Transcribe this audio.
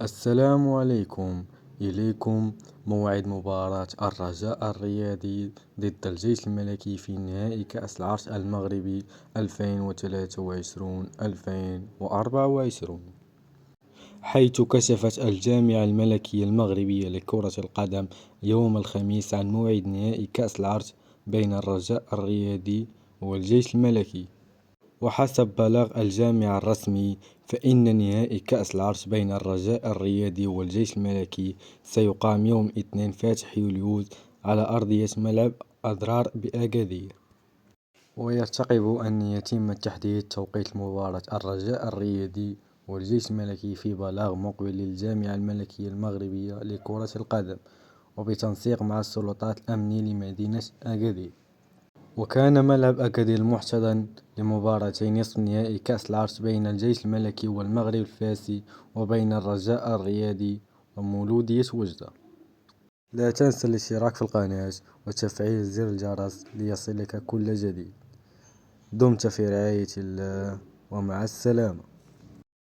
السلام عليكم. إليكم موعد مباراة الرجاء الرياضي ضد الجيش الملكي في نهائي كأس العرش المغربي 2023-2024، حيث كشفت الجامعة الملكية المغربية لكرة القدم يوم الخميس عن موعد نهائي كأس العرش بين الرجاء الرياضي والجيش الملكي. وحسب بلاغ الجامعة الرسمي، فإن نهائي كأس العرش بين الرجاء الرياضي والجيش الملكي سيقام يوم الاثنين فاتح يوليوز على أرضية ملعب أضرار بأكادير. ويرتقب أن يتم تحديد توقيت مباراة الرجاء الرياضي والجيش الملكي في بلاغ مقبل للجامعة الملكية المغربية لكرة القدم، وبتنسيق مع السلطات الأمنية لمدينة أكادير. وكان ملعب أكادير محتضنا لمباراتي نصف نهائي كأس العرش بين الجيش الملكي والمغرب الفاسي، وبين الرجاء الرياضي ومولودية وجدة. لا تنسى الاشتراك في القناة وتفعيل زر الجرس ليصلك كل جديد. دمت في رعاية الله، ومع السلامة.